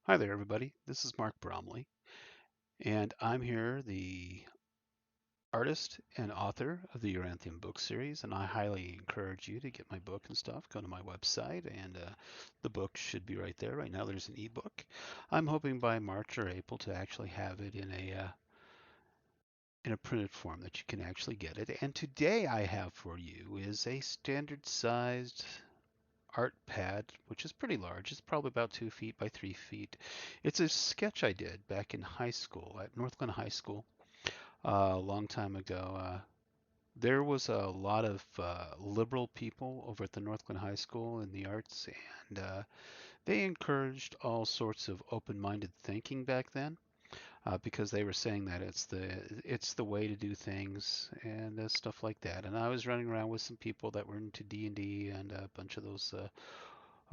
Hi there, everybody. This is Mark Bromley, and I'm here, the artist and author of the Yoranthium book series. And I highly encourage you to get my book and stuff. Go to my website, and the book should be right there. Right now, there's an ebook. I'm hoping by March or April to actually have it in a printed form that you can actually get it. And today, I have for you is a standard-sized art pad, which is pretty large. It's probably about 2 feet by 3 feet. It's a sketch I did back in high school at Northglenn High School a long time ago. There was a lot of liberal people over at the Northglenn High School in the arts, and they encouraged all sorts of open-minded thinking back then. Because they were saying that it's the way to do things and stuff like that. And I was running around with some people that were into D&D and a bunch of those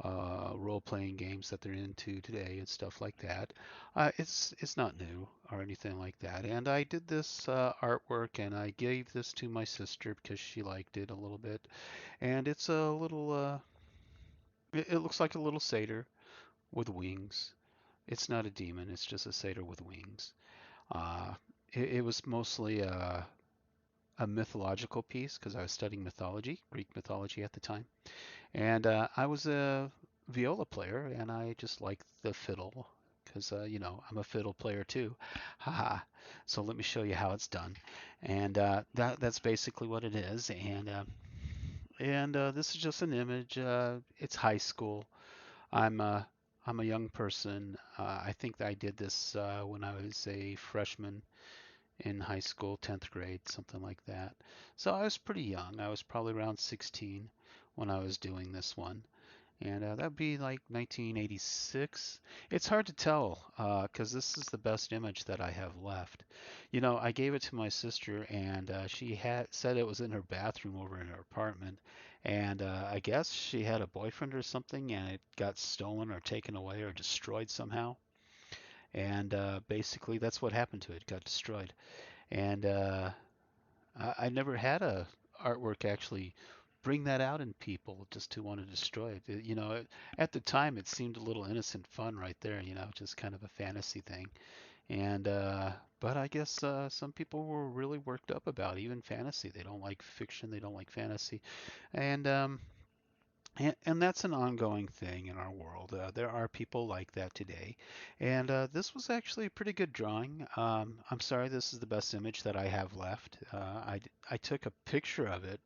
role-playing games that they're into today and stuff like that. It's not new or anything like that. And I did this artwork and I gave this to my sister because she liked it a little bit. And it's a little it looks like a little satyr with wings. It's not a demon. It's just a satyr with wings. Uh, it was mostly a mythological piece because I was studying mythology, Greek mythology at the time. And I was a viola player, and I just like the fiddle because I'm a fiddle player too. Haha. So let me show you how it's done. And that's basically what it is. And this is just an image. It's high school. I'm uh, I'm a young person. I think that I did this when I was a freshman in high school, 10th grade, something like that. So I was pretty young. I was probably around 16 when I was doing this one, and that'd be like 1986. It's hard to tell because this is the best image that I have left. I gave it to my sister, and she had said it was in her bathroom over in her apartment, and I guess she had a boyfriend or something, and it got stolen or taken away or destroyed somehow. And basically, that's what happened to it. It got destroyed. And I never had a artwork actually bring that out in people just to want to destroy it. At the time it seemed a little innocent fun right there, just kind of a fantasy thing. And but I guess some people were really worked up about even fantasy. They don't like fiction, they don't like fantasy. And and that's an ongoing thing in our world. There are people like that today. And this was actually a pretty good drawing. I'm sorry, this is the best image that I have left. I took a picture of it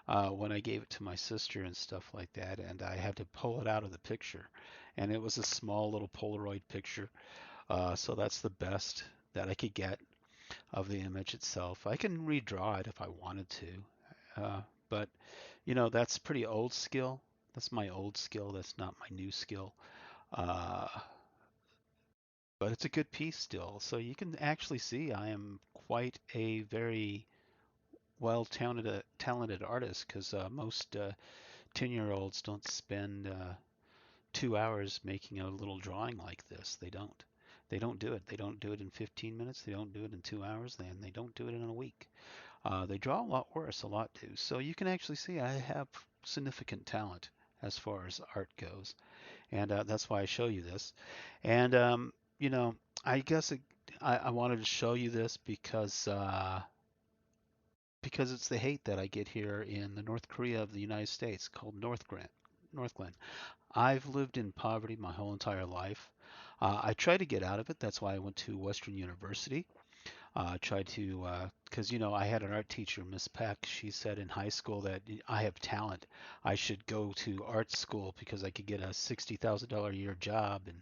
when I gave it to my sister and stuff like that, and I had to pull it out of the picture. And it was a small little Polaroid picture. So that's the best that I could get of the image itself. I can redraw it if I wanted to. But that's pretty old skill. That's my old skill. That's not my new skill. Uh, but it's a good piece still. So you can actually see I am quite a very talented artist because most 10-year-olds don't spend 2 hours making a little drawing like this. They don't. They don't do it. They don't do it in 15 minutes. They don't do it in 2 hours. And they don't do it in a week. They draw a lot worse, a lot too. So you can actually see I have significant talent as far as art goes, and that's why I show you this. And you know, I guess I wanted to show you this because it's the hate that I get here in the North Korea of the United States, called Northglenn. I've lived in poverty my whole entire life. I tried to get out of it. That's why I went to Western University. Tried to, because I had an art teacher, Miss Peck. She said in high school that I have talent. I should go to art school because I could get a $60,000 a year job, and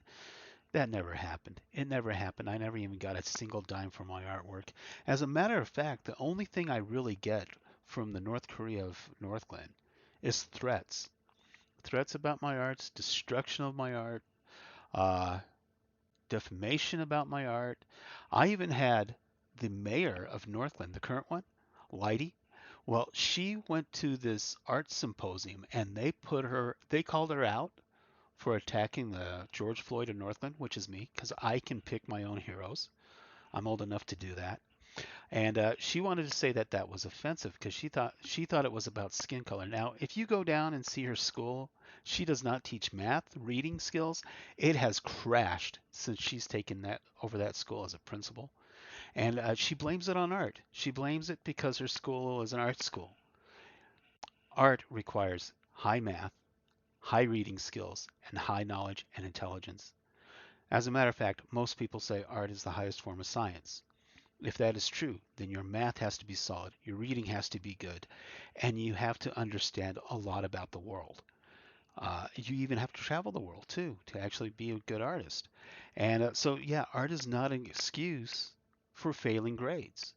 that never happened. It never happened. I never even got a single dime for my artwork. As a matter of fact, the only thing I really get from the North Korea of Northglenn is threats. Threats about my arts, destruction of my art, uh, defamation about my art. I even had the mayor of Northglenn, the current one, Lighty. Well, she went to this art symposium and they called her out for attacking the George Floyd of Northglenn, which is me, because I can pick my own heroes. I'm old enough to do that. And she wanted to say that that was offensive because she thought it was about skin color. Now, if you go down and see her school, she does not teach math, reading skills. It has crashed since she's taken that over that school as a principal, and she blames it on art. She blames it because her school is an art school. Art requires high math, high reading skills, and high knowledge and intelligence. As a matter of fact, most people say art is the highest form of science. If that is true, then your math has to be solid, your reading has to be good, and you have to understand a lot about the world. You even have to travel the world too to actually be a good artist. And yeah, art is not an excuse for failing grades.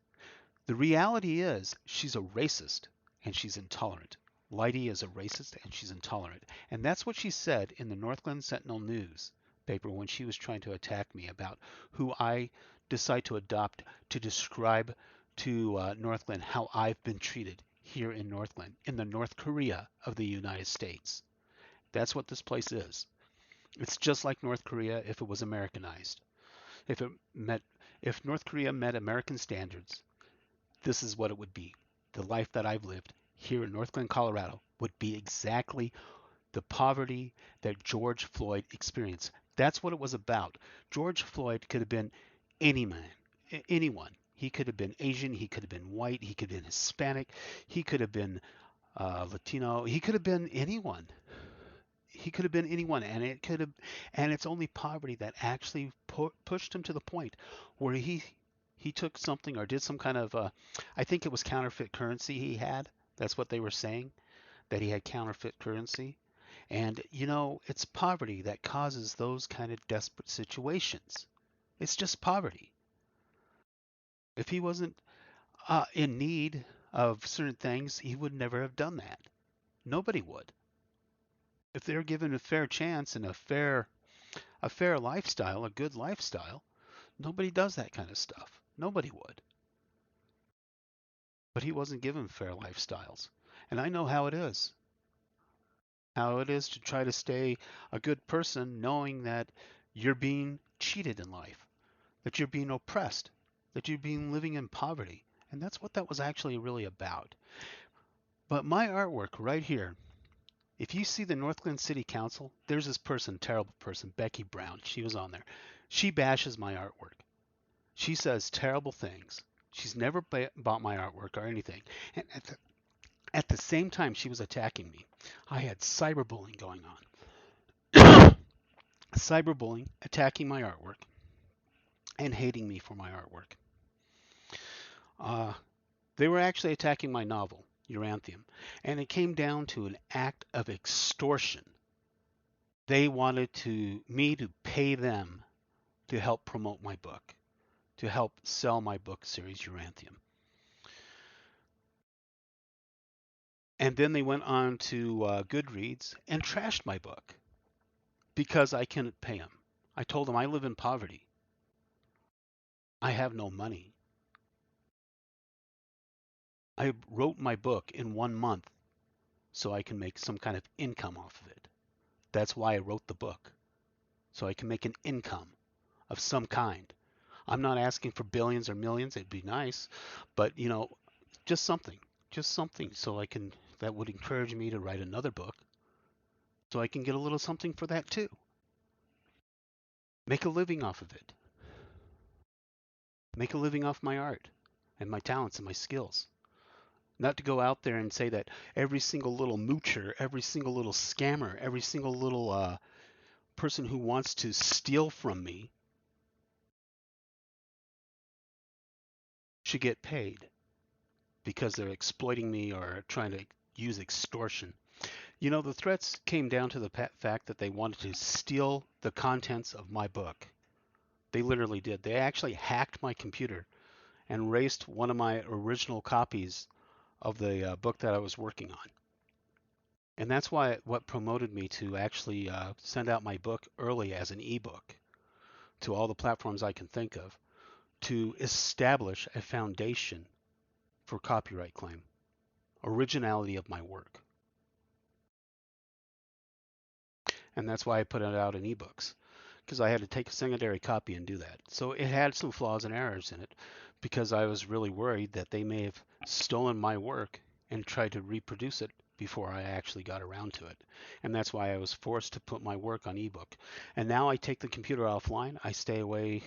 The reality is she's a racist and she's intolerant. Lighty is a racist and she's intolerant. And that's what she said in the Northglenn Sentinel News paper when she was trying to attack me about who I decide to adopt to describe to Northglenn how I've been treated here in Northglenn, in the North Korea of the United States. That's what this place is. It's just like North Korea if it was Americanized. If it met, if North Korea met American standards, this is what it would be. The life that I've lived here in Northglenn, Colorado would be exactly the poverty that George Floyd experienced. That's what it was about. George Floyd could have been any man, anyone. He could have been Asian, he could have been white, he could have been Hispanic, he could have been Latino, he could have been anyone. He could have been anyone, and it's only poverty that actually pushed him to the point where he took something or did some kind of I think it was counterfeit currency he had. That's what they were saying, that he had counterfeit currency. And it's poverty that causes those kind of desperate situations. It's just poverty. If he wasn't in need of certain things, he would never have done that. Nobody would. If they're given a fair chance and a fair lifestyle, a good lifestyle, nobody does that kind of stuff. Nobody would. But he wasn't given fair lifestyles. And I know how it is. How it is to try to stay a good person knowing that you're being cheated in life, that you're being oppressed, that you're being living in poverty. And that's what that was actually really about. But my artwork right here, if you see the Northglenn City Council, there's this person, terrible person, Becky Brown. She was on there. She bashes my artwork. She says terrible things. She's never bought my artwork or anything. And at the same time she was attacking me, I had cyberbullying going on. Cyberbullying, attacking my artwork, and hating me for my artwork. Uh, they were actually attacking my novel, Yoranthium, and it came down to an act of extortion. They wanted me to pay them to help promote my book, to help sell my book series, Yoranthium. And then they went on to Goodreads and trashed my book because I couldn't pay them. I told them I live in poverty. I have no money. I wrote my book in 1 month so I can make some kind of income off of it. That's why I wrote the book, so I can make an income of some kind. I'm not asking for billions or millions. It'd be nice, but just something so that would encourage me to write another book so I can get a little something for that too. Make a living off of it. Make a living off my art and my talents and my skills. Not to go out there and say that every single little moocher, every single little scammer, every single little person who wants to steal from me should get paid because they're exploiting me or trying to use extortion. The threats came down to the fact that they wanted to steal the contents of my book. They literally did. They actually hacked my computer and erased one of my original copies of the book that I was working on. And that's what promoted me to actually send out my book early as an ebook to all the platforms I can think of to establish a foundation for copyright claim, originality of my work. And that's why I put it out in ebooks, because I had to take a secondary copy and do that. So it had some flaws and errors in it, because I was really worried that they may have stolen my work and tried to reproduce it before I actually got around to it. And that's why I was forced to put my work on ebook. And now I take the computer offline. I stay away.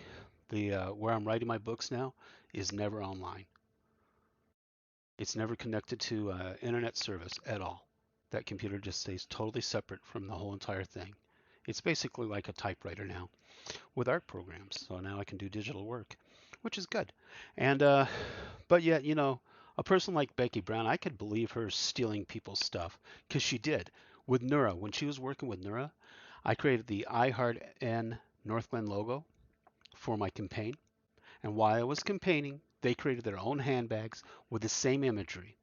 The where I'm writing my books now is never online. It's never connected to internet service at all. That computer just stays totally separate from the whole entire thing. It's basically like a typewriter now with art programs. So now I can do digital work, which is good. And but yet, a person like Becky Brown, I could believe her stealing people's stuff because she did with Nura. When she was working with Nura, I created the I Heart N Northglenn logo for my campaign. And while I was campaigning, they created their own handbags with the same imagery.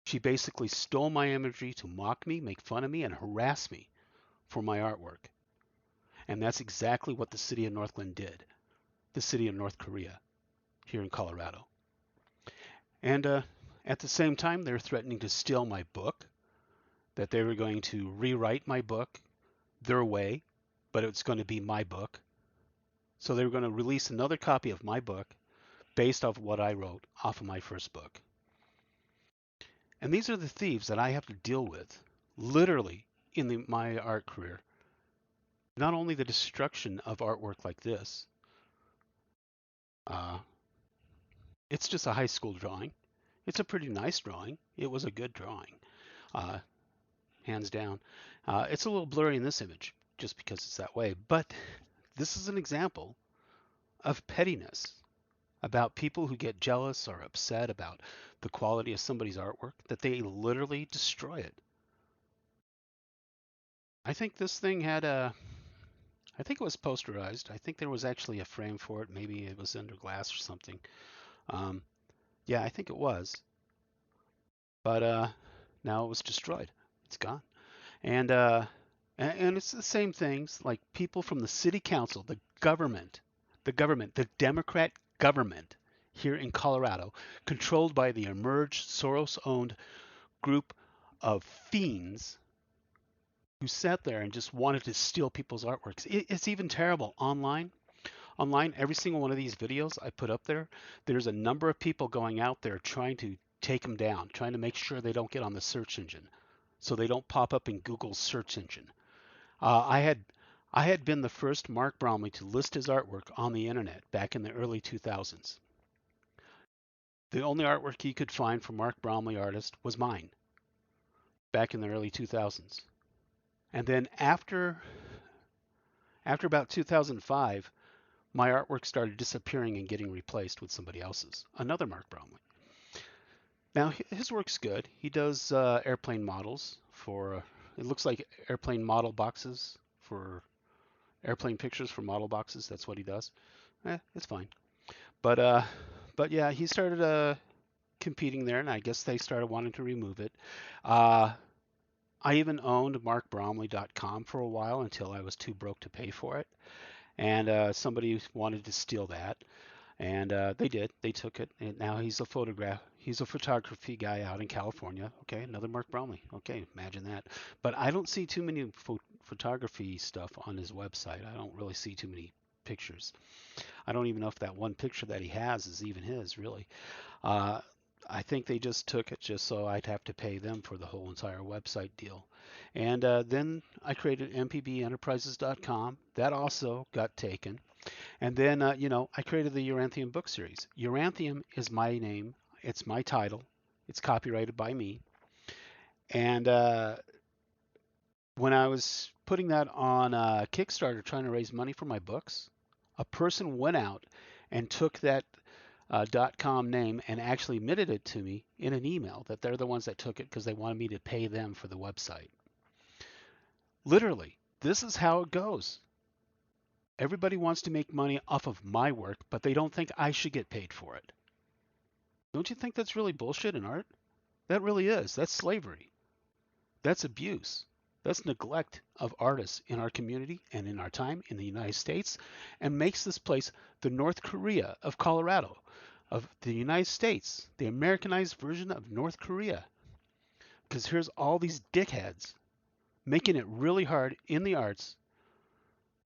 She basically stole my imagery to mock me, make fun of me, and harass me for my artwork. And that's exactly what the city of Northglenn did, the city of North Korea here in Colorado. And at the same time, they're threatening to steal my book, that they were going to rewrite my book their way, but it's going to be my book. So they were going to release another copy of my book based off what I wrote off of my first book. And these are the thieves that I have to deal with, literally, in my art career. Not only the destruction of artwork like this, uh, it's just a high school drawing. It's a pretty nice drawing. It was a good drawing, uh, hands down. It's a little blurry in this image just because it's that way, but this is an example of pettiness about people who get jealous or upset about the quality of somebody's artwork, that they literally destroy it. I think this thing had I think it was posterized. I think there was actually a frame for it. Maybe it was under glass or something. Um, yeah, I think it was. But now it was destroyed. It's gone. And and it's the same things like people from the city council, the Democrat government here in Colorado, controlled by the emerged Soros-owned group of fiends who sat there and just wanted to steal people's artworks. It's even terrible online. Online, every single one of these videos I put up there, there's a number of people going out there trying to take them down, trying to make sure they don't get on the search engine, so they don't pop up in Google's search engine. I had been the first Mark Bromley to list his artwork on the internet back in the early 2000s. The only artwork he could find from Mark Bromley artist was mine back in the early 2000s. And then after about 2005, my artwork started disappearing and getting replaced with somebody else's, another Mark Bromley. Now his work's good. He does airplane models for. It looks like airplane model boxes for airplane pictures for model boxes. That's what he does. It's fine. But yeah, he started competing there, and I guess they started wanting to remove it. I even owned markbromley.com for a while until I was too broke to pay for it, and somebody wanted to steal that. And they did. They took it, and now he's a photography guy out in California. Okay, another Mark Bromley. Okay, imagine that. But I don't see too many photography stuff on his website. I don't really see too many pictures. I don't even know if that one picture that he has is even his, really. Uh, I think they just took it just so I'd have to pay them for the whole entire website deal. And then I created mpbenterprises.com. That also got taken. And then, I created the Yoranthium book series. Yoranthium is my name. It's my title. It's copyrighted by me. And when I was putting that on Kickstarter, trying to raise money for my books, a person went out and took that .com name and actually admitted it to me in an email that they're the ones that took it because they wanted me to pay them for the website. Literally, this is how it goes. Everybody wants to make money off of my work, but they don't think I should get paid for it. Don't you think that's really bullshit in art? That really is. That's slavery. That's abuse. That's neglect of artists in our community and in our time in the United States, and makes this place the North Korea of Colorado, of the United States, the Americanized version of North Korea. Because here's all these dickheads making it really hard in the arts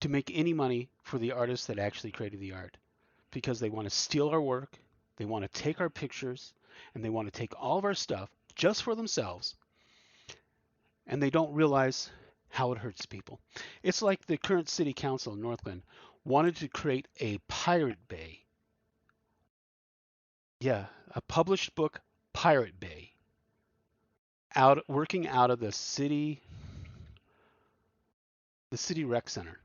to make any money for the artists that actually created the art. because they want to steal our work, they want to take our pictures, and they want to take all of our stuff just for themselves, and they don't realize how it hurts people. It's like the current city council in Northglenn wanted to create a pirate bay. Yeah, a published book pirate bay out working out of the city rec center.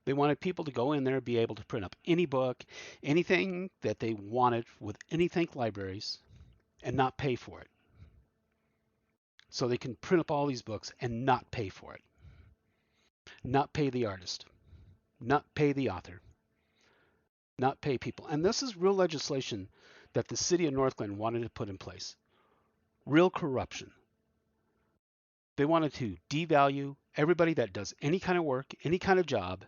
They wanted people to go in there and be able to print up any book, anything that they wanted with any Think libraries and not pay for it. So they can print up all these books and not pay for it, not pay the artist, not pay the author, not pay people. And this is real legislation that the city of Northglenn wanted to put in place. Real corruption. They wanted to devalue everybody that does any kind of work, any kind of job,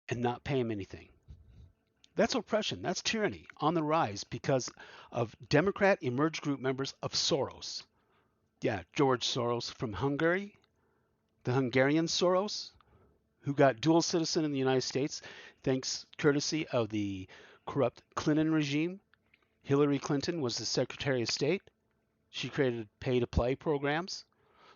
and not pay them anything. That's oppression. That's tyranny on the rise because of Democrat emerged group members of Soros. Yeah, George Soros from Hungary, the Hungarian Soros, who got dual citizen in the United States thanks courtesy of the corrupt Clinton regime. Hillary Clinton was the Secretary of State. She created pay-to-play programs.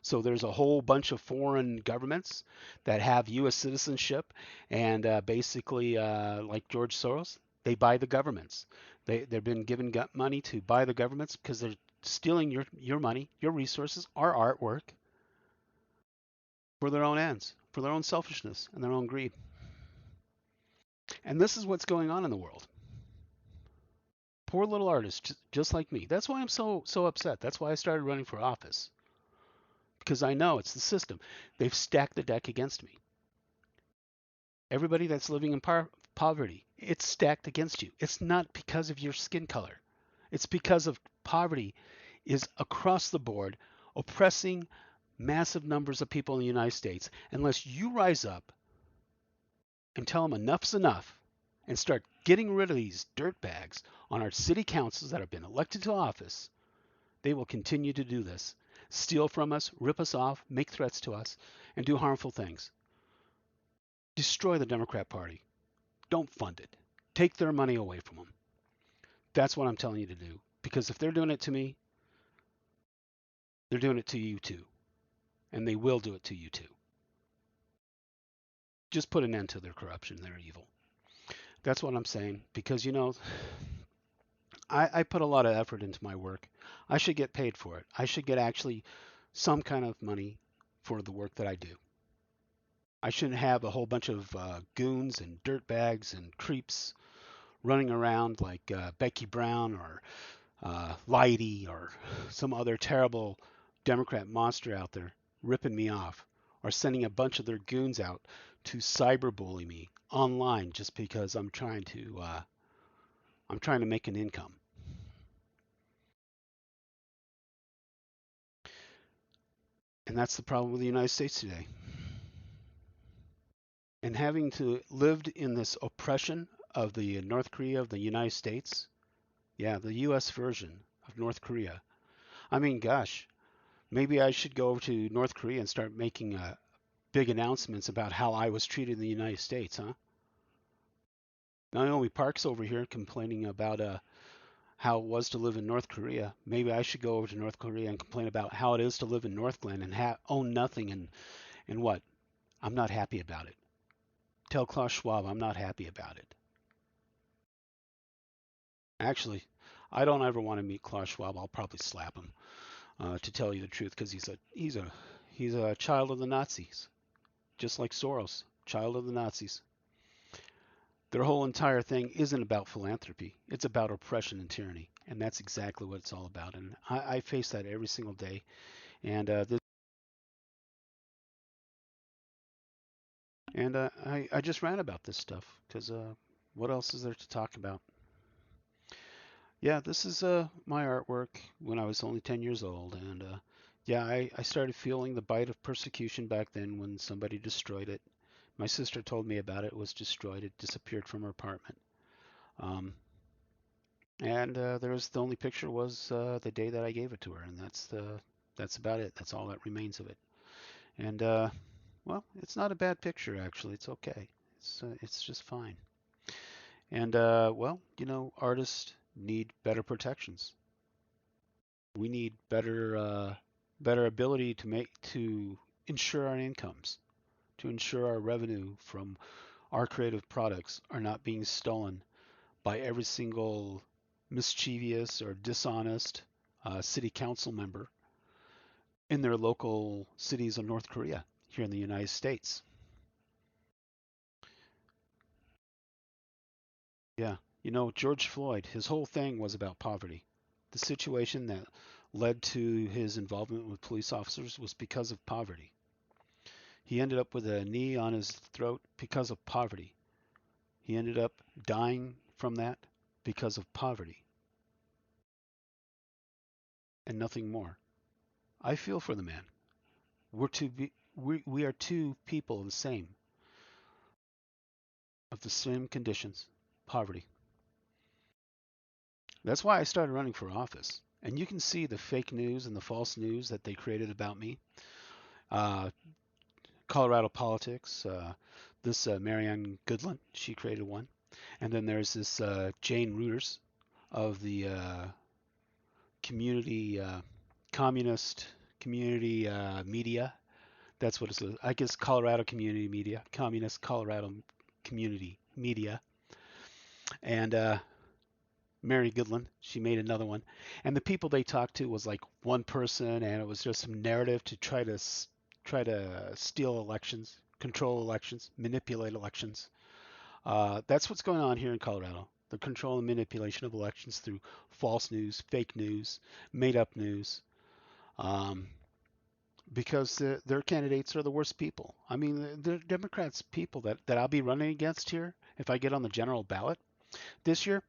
So there's a whole bunch of foreign governments that have U.S. citizenship, and basically, like George Soros, they buy the governments. They've been given money to buy the governments because they're stealing your money, your resources, our artwork for their own ends, for their own selfishness and their own greed. And this is what's going on in the world. Poor little artists, just like me. That's why I'm so upset. That's why I started running for office. Because I know it's the system. They've stacked the deck against me. Everybody that's living in poverty, it's stacked against you. It's not because of your skin color. It's because of poverty is across the board oppressing massive numbers of people in the United States. Unless you rise up and tell them enough's enough and start getting rid of these dirtbags on our city councils that have been elected to office, they will continue to do this. Steal from us, rip us off, make threats to us, and do harmful things. Destroy the Democrat Party. Don't fund it. Take their money away from them. That's what I'm telling you to do. Because if they're doing it to me, they're doing it to you too. And they will do it to you too. Just put an end to their corruption, their evil. That's what I'm saying. Because, I put a lot of effort into my work. I should get paid for it. I should get actually some kind of money for the work that I do. I shouldn't have a whole bunch of goons and dirtbags and creeps running around like Becky Brown or Leidy or some other terrible Democrat monster out there ripping me off or sending a bunch of their goons out to cyberbully me online just because I'm trying to make an income. And that's the problem with the United States today. And having to lived in this oppression of the North Korea of the United States, yeah, the U.S. version of North Korea. I mean, gosh, maybe I should go over to North Korea and start making big announcements about how I was treated in the United States, huh? Naomi Park's over here complaining about how it was to live in North Korea. Maybe I should go over to North Korea and complain about how it is to live in Northglenn and own nothing and what? I'm not happy about it. Tell Klaus Schwab I'm not happy about it. Actually, I don't ever want to meet Klaus Schwab. I'll probably slap him, to tell you the truth, because he's a child of the Nazis, just like Soros, child of the Nazis. Their whole entire thing isn't about philanthropy. It's about oppression and tyranny, and that's exactly what it's all about. And I face that every single day. And I just ran about this stuff because what else is there to talk about? Yeah, this is my artwork when I was only 10 years old, and yeah, I started feeling the bite of persecution back then when somebody destroyed it. My sister told me about it. It was destroyed. It disappeared from her apartment. Um, and the only picture was the day that I gave it to her, and that's about it. That's all that remains of it. And well, it's not a bad picture actually. It's okay. It's just fine. And well, artists need better protections. We need better ability to ensure our incomes, to ensure our revenue from our creative products are not being stolen by every single mischievous or dishonest city council member in their local cities of North Korea here in the United States. Yeah, George Floyd, his whole thing was about poverty. The situation that led to his involvement with police officers was because of poverty. He ended up with a knee on his throat because of poverty. He ended up dying from that because of poverty and nothing more. I feel for the man. We are two people of the same conditions, poverty. That's why I started running for office. And you can see the fake news and the false news that they created about me. Uh, Colorado politics. This Marianne Goodland, she created one. And then there's this Jane Reuters of the community communist community media. That's what it's. I guess Colorado community media, communist Colorado community media, and Mary Goodland. She made another one, and the people they talked to was like one person, and it was just some narrative to try to steal elections, control elections, manipulate elections. That's what's going on here in Colorado. The control and manipulation of elections through false news, fake news, made up news. Um, because their candidates are the worst people. I mean, the Democrats people that I'll be running against here, if I get on the general ballot this year,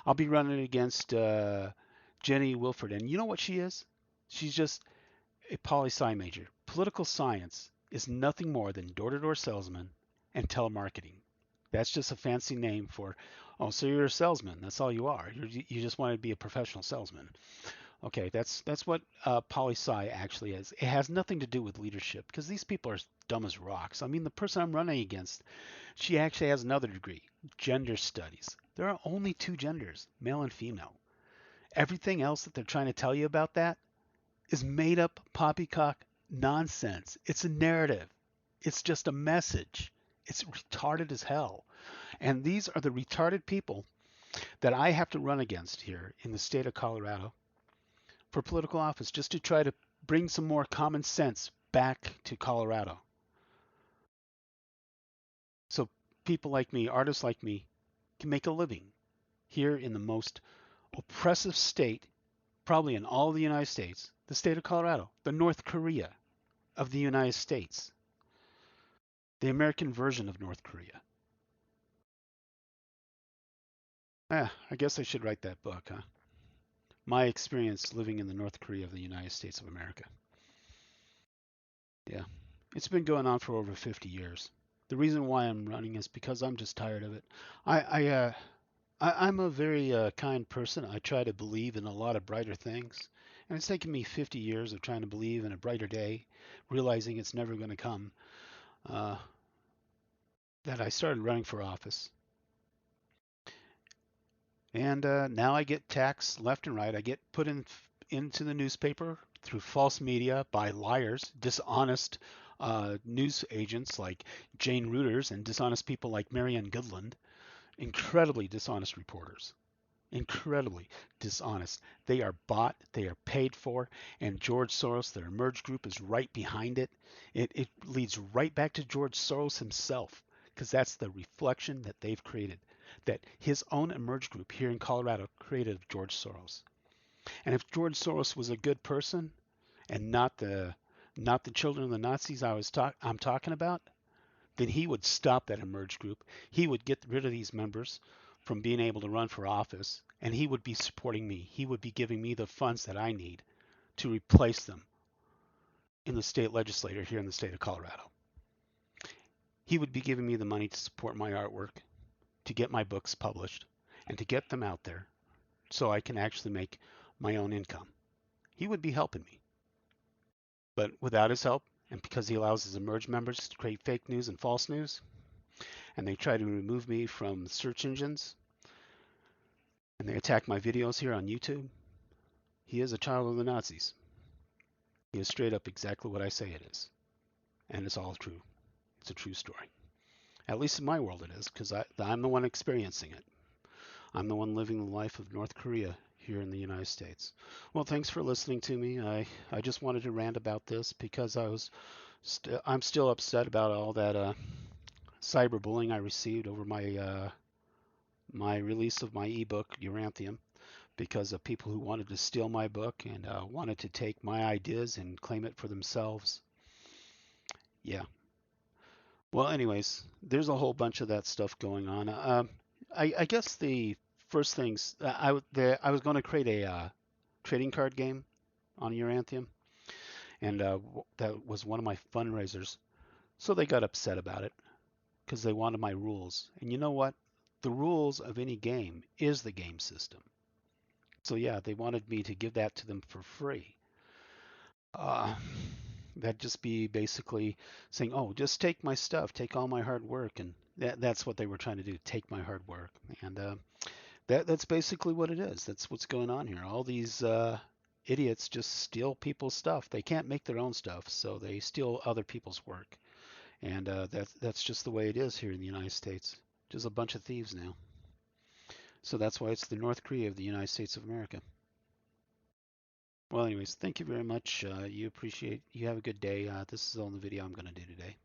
I'll be running against Jenny Wilford. And you know what she is? She's just a poli-sci major. Political science is nothing more than door-to-door salesman and telemarketing. That's just a fancy name for, oh, so you're a salesman. That's all you are. You just want to be a professional salesman. Okay, that's what poli-sci actually is. It has nothing to do with leadership because these people are dumb as rocks. I mean, the person I'm running against, she actually has another degree, gender studies. There are only two genders, male and female. Everything else that they're trying to tell you about that is made up poppycock nonsense. It's a narrative. It's just a message. It's retarded as hell. And these are the retarded people that I have to run against here in the state of Colorado for political office just to try to bring some more common sense back to Colorado. So people like me, artists like me, can make a living here in the most oppressive state, probably in all of the United States, the state of Colorado, the North Korea of the United States, the American version of North Korea. I guess I should write that book, huh? My experience living in the North Korea of the United States of America. Yeah. It's been going on for over 50 years. The reason why I'm running is because I'm just tired of it. I, I, uh, I'm a very kind person. I try to believe in a lot of brighter things. And it's taken me 50 years of trying to believe in a brighter day, realizing it's never going to come, uh, that I started running for office. And now I get taxed left and right. I get put into the newspaper through false media by liars, dishonest news agents like Jane Reuters and dishonest people like Marianne Goodland, incredibly dishonest reporters. Incredibly dishonest. They are bought, they are paid for, and George Soros, their Emerge group, is right behind it. It leads right back to George Soros himself, because that's the reflection that they've created, that his own Emerge group here in Colorado created of George Soros. And if George Soros was a good person and not the children of the Nazis I'm talking about, then he would stop that Emerge group. He would get rid of these members from being able to run for office, and he would be supporting me. He would be giving me the funds that I need to replace them in the state legislature here in the state of Colorado. He would be giving me the money to support my artwork, to get my books published, and to get them out there so I can actually make my own income. He would be helping me. But without his help, and because he allows his Emerge members to create fake news and false news, and they try to remove me from search engines, and they attack my videos here on YouTube. He is a child of the Nazis. He is straight up exactly what I say it is. And it's all true. It's a true story. At least in my world it is, because I'm the one experiencing it. I'm the one living the life of North Korea here in the United States. Well, thanks for listening to me. I just wanted to rant about this because I'm still upset about all that cyberbullying I received over my release of my ebook Yoranthium, because of people who wanted to steal my book and wanted to take my ideas and claim it for themselves. Yeah. Well, anyways, there's a whole bunch of that stuff going on. I guess the first things I was going to create a trading card game on Uranthium, and that was one of my fundraisers. So they got upset about it because they wanted my rules. And you know what? The rules of any game is the game system. So yeah, they wanted me to give that to them for free. Uh, that'd just be basically saying, "Oh, just take my stuff, take all my hard work," and that's what they were trying to do, take my hard work. And that's basically what it is. That's what's going on here. All these idiots just steal people's stuff. They can't make their own stuff, so they steal other people's work. And that's just the way it is here in the United States. Just a bunch of thieves now. So that's why it's the North Korea of the United States of America. Well, anyways, thank you very much. You have a good day. This is the only video I'm going to do today.